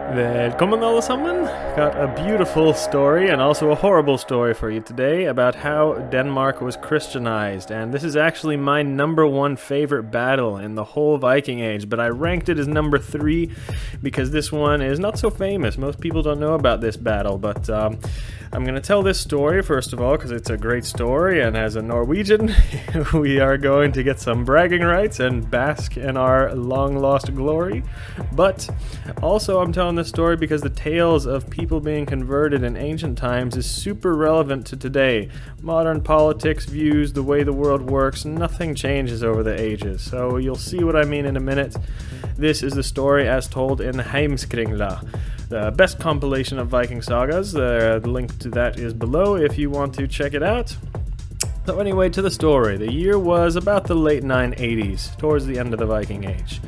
Velkommen alle sammen. Got a beautiful story and also a horrible story for you today about how Denmark was Christianized. And this is actually my number one favorite battle in the whole Viking Age, but I ranked it as number 3 because this one is not so famous. Most people don't know about this battle, but I'm going to tell this story first of all because it's a great story, and as a Norwegian we are going to get some bragging rights and bask in our long lost glory. But also I'm telling this story because the tales of people being converted in ancient times is super relevant to today. Modern politics, views, the way the world works, nothing changes over the ages. So you'll see what I mean in a minute. This is the story as told in Heimskringla, the best compilation of Viking sagas. The link to that is below if you want to check it out. So anyway, to the story. The year was about the late 980s, towards the end of the Viking Age.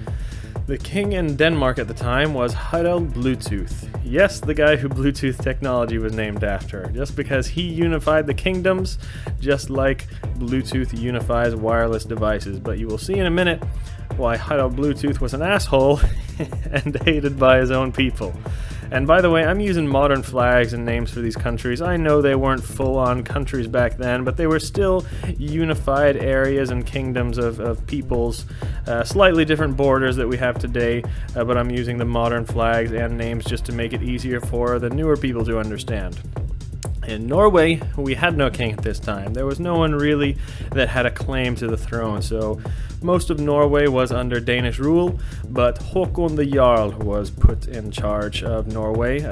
The king in Denmark at the time was Harald Bluetooth. Yes, the guy who Bluetooth technology was named after, just because he unified the kingdoms, just like Bluetooth unifies wireless devices. But you will see in a minute why Harald Bluetooth was an asshole and hated by his own people. And by the way, I'm using modern flags and names for these countries. I know they weren't full-on countries back then, but they were still unified areas and kingdoms of peoples, slightly different borders that we have today, but I'm using the modern flags and names just to make it easier for the newer people to understand. In Norway, we had no king at this time. There was no one really that had a claim to the throne, so most of Norway was under Danish rule, but Håkon the Jarl was put in charge of Norway,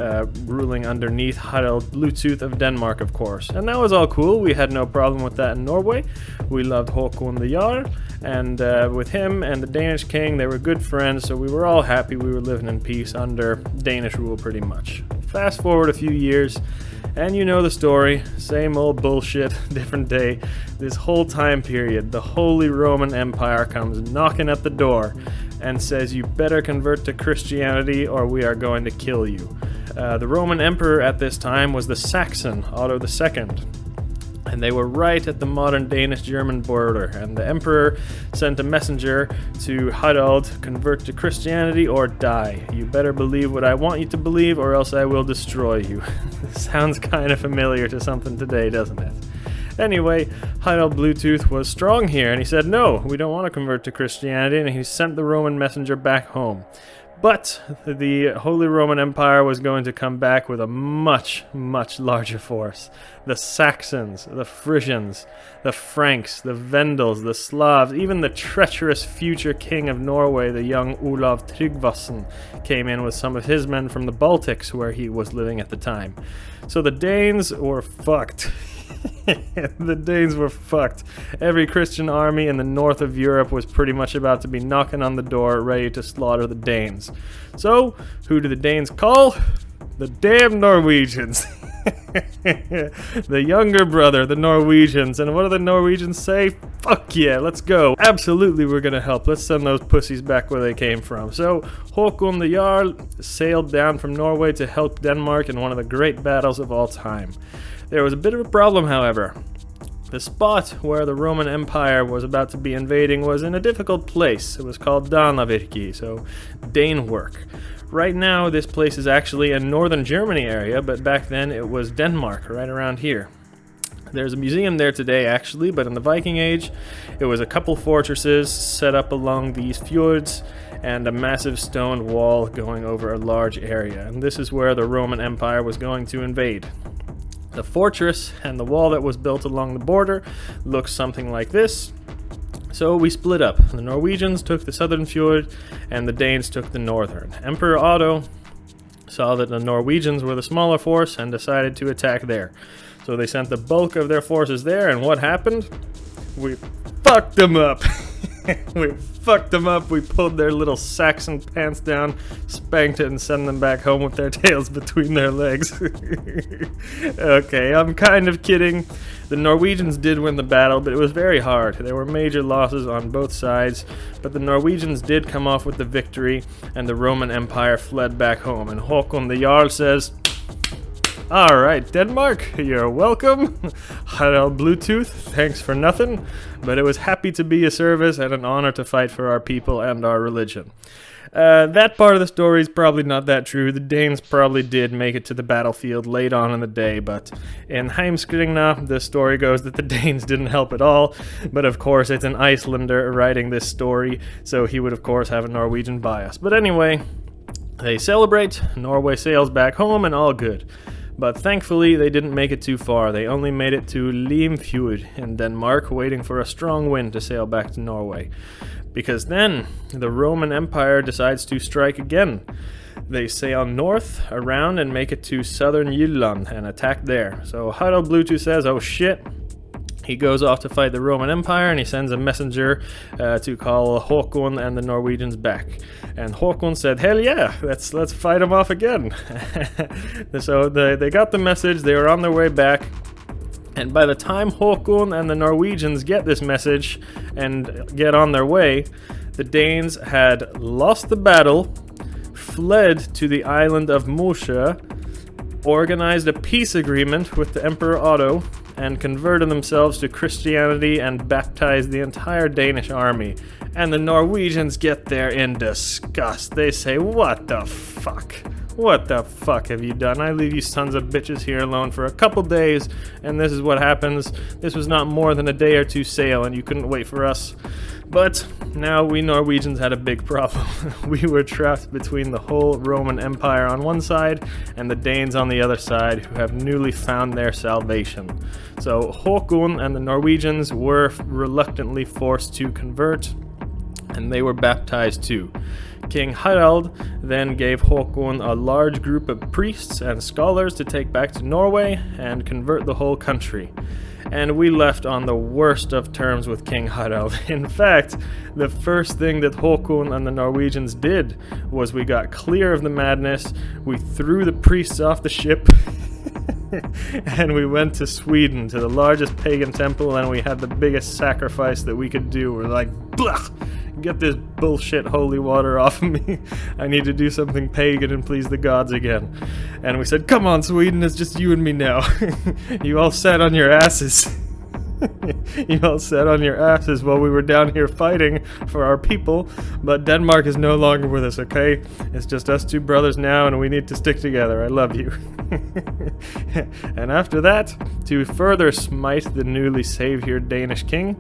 ruling underneath Harald Bluetooth of Denmark, of course. And that was all cool. We had no problem with that in Norway. We loved Håkon the Jarl, and with him and the Danish king, they were good friends, so we were all happy. We were living in peace under Danish rule pretty much. Fast forward a few years, and you know the story, same old bullshit, different day. This whole time period, the Holy Roman Empire comes knocking at the door and says you better convert to Christianity or we are going to kill you. The Roman Emperor at this time was the Saxon Otto II. And they were right at the modern Danish-German border, and the emperor sent a messenger to Harald, convert to Christianity or die. You better believe what I want you to believe or else I will destroy you. Sounds kind of familiar to something today, doesn't it? Anyway, Harald Bluetooth was strong here, and he said, no, we don't want to convert to Christianity, and he sent the Roman messenger back home. But the Holy Roman Empire was going to come back with a much, much larger force. The Saxons, the Frisians, the Franks, the Vendels, the Slavs, even the treacherous future king of Norway, the young Olav Tryggvason, came in with some of his men from the Baltics where he was living at the time. So the Danes were fucked. The Danes were fucked. Every Christian army in the north of Europe was pretty much about to be knocking on the door, ready to slaughter the Danes. So, who do the Danes call? The damn Norwegians. The younger brother, the Norwegians. And what do the Norwegians say? Fuck yeah, let's go. Absolutely, we're gonna help. Let's send those pussies back where they came from. So, Håkon the Jarl sailed down from Norway to help Denmark in one of the great battles of all time. There was a bit of a problem, however. The spot where the Roman Empire was about to be invading was in a difficult place. It was called Danavirki, so Dane work. Right now, this place is actually a northern Germany area, but back then it was Denmark, right around here. There's a museum there today, actually, but in the Viking Age, it was a couple fortresses set up along these fjords and a massive stone wall going over a large area. And this is where the Roman Empire was going to invade. The fortress and the wall that was built along the border looks something like this. So we split up. The Norwegians took the southern fjord and the Danes took the northern. Emperor Otto saw that the Norwegians were the smaller force and decided to attack there. So they sent the bulk of their forces there, and what happened? We fucked them up. We fucked them up. We pulled their little Saxon pants down, spanked it, and sent them back home with their tails between their legs. Okay, I'm kind of kidding. The Norwegians did win the battle, but it was very hard. There were major losses on both sides, but the Norwegians did come off with the victory, and the Roman Empire fled back home. And Håkon the Jarl says, Alright, Denmark, you're welcome. Harald Bluetooth, thanks for nothing, but it was happy to be of service and an honor to fight for our people and our religion. That part of the story is probably not that true. The Danes probably did make it to the battlefield late on in the day, but in Heimskringla, the story goes that the Danes didn't help at all. But of course, it's an Icelander writing this story, so he would of course have a Norwegian bias. But anyway, they celebrate, Norway sails back home, and all good. But thankfully, they didn't make it too far. They only made it to Limfjord in Denmark, waiting for a strong wind to sail back to Norway. Because then, the Roman Empire decides to strike again. They sail north, around, and make it to southern Jutland and attack there. So Harald Bluetooth says, oh shit. He goes off to fight the Roman Empire, and he sends a messenger to call Håkon and the Norwegians back. And Håkon said, hell yeah, let's fight them off again. So they got the message, they were on their way back. And by the time Håkon and the Norwegians get this message and get on their way, the Danes had lost the battle, fled to the island of Mosjø, organized a peace agreement with the Emperor Otto, and converted themselves to Christianity and baptized the entire Danish army. And the Norwegians get there in disgust. They say, what the fuck? What the fuck have you done? I leave you sons of bitches here alone for a couple days, and this is what happens. This was not more than a day or two sail, and you couldn't wait for us. But now we Norwegians had a big problem. We were trapped between the whole Roman Empire on one side and the Danes on the other side, who have newly found their salvation. So Håkon and the Norwegians were reluctantly forced to convert, and they were baptized too. King Harald then gave Håkon a large group of priests and scholars to take back to Norway and convert the whole country. And we left on the worst of terms with King Harald. In fact, the first thing that Håkon and the Norwegians did was we got clear of the madness, we threw the priests off the ship, and we went to Sweden, to the largest pagan temple, and we had the biggest sacrifice that we could do. We're like, blah! Get this bullshit holy water off of me. I need to do something pagan and please the gods again. And we said, come on, Sweden, it's just you and me now. You all sat on your asses. You all sat on your asses while we were down here fighting for our people, but Denmark is no longer with us, okay? It's just us two brothers now, and we need to stick together. I love you. And after that, to further smite the newly saved Danish king,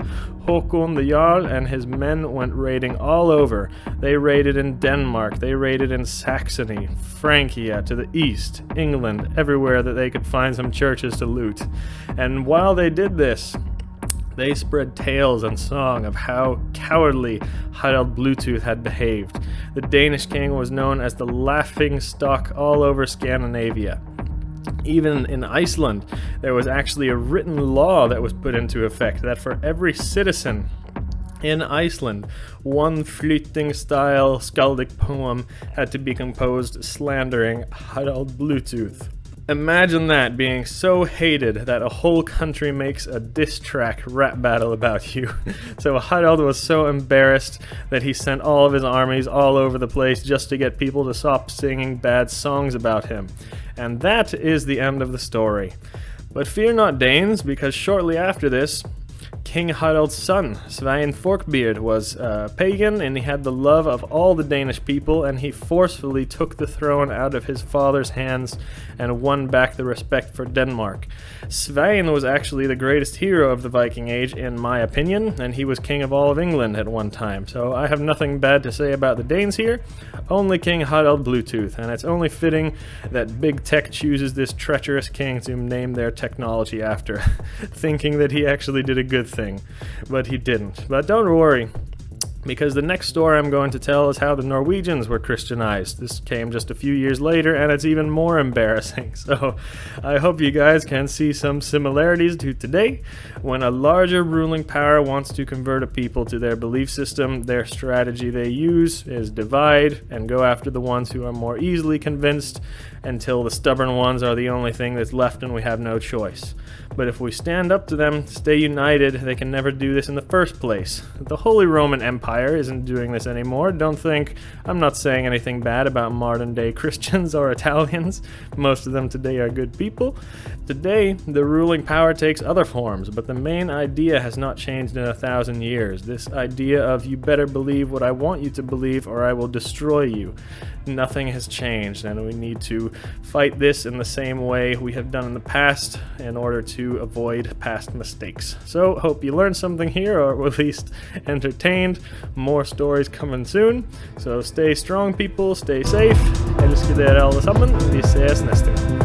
Håkon the Jarl and his men went raiding all over. They raided in Denmark, they raided in Saxony, Francia, to the east, England, everywhere that they could find some churches to loot. And while they did this, they spread tales and song of how cowardly Harald Bluetooth had behaved. The Danish king was known as the laughing stock all over Scandinavia. Even in Iceland, there was actually a written law that was put into effect that for every citizen in Iceland, one flyting-style skaldic poem had to be composed slandering Harald Bluetooth. Imagine that, being so hated that a whole country makes a diss track rap battle about you. So Harald was so embarrassed that he sent all of his armies all over the place just to get people to stop singing bad songs about him. And that is the end of the story. But fear not, Danes, because shortly after this, King Harald's son, Swein Forkbeard, was pagan, and he had the love of all the Danish people, and he forcefully took the throne out of his father's hands and won back the respect for Denmark. Swein was actually the greatest hero of the Viking Age, in my opinion, and he was king of all of England at one time, so I have nothing bad to say about the Danes here, only King Harald Bluetooth, and it's only fitting that big tech chooses this treacherous king to name their technology after, thinking that he actually did a good thing, but he didn't. But don't worry, because the next story I'm going to tell is how the Norwegians were Christianized. This came just a few years later, and it's even more embarrassing. So I hope you guys can see some similarities to today. When a larger ruling power wants to convert a people to their belief system, their strategy they use is divide and go after the ones who are more easily convinced until the stubborn ones are the only thing that's left and we have no choice. But if we stand up to them, stay united, they can never do this in the first place. The Holy Roman Empire Empire isn't doing this anymore. Don't think I'm not saying anything bad about modern day Christians or Italians. Most of them today are good people. Today, the ruling power takes other forms, but the main idea has not changed in 1,000 years. This idea of you better believe what I want you to believe or I will destroy you. Nothing has changed, and we need to fight this in the same way we have done in the past in order to avoid past mistakes. So, hope you learned something here, or at least entertained. More stories coming soon. So stay strong, people, stay safe. Elsker dere alle sammen. Vi ses neste gang.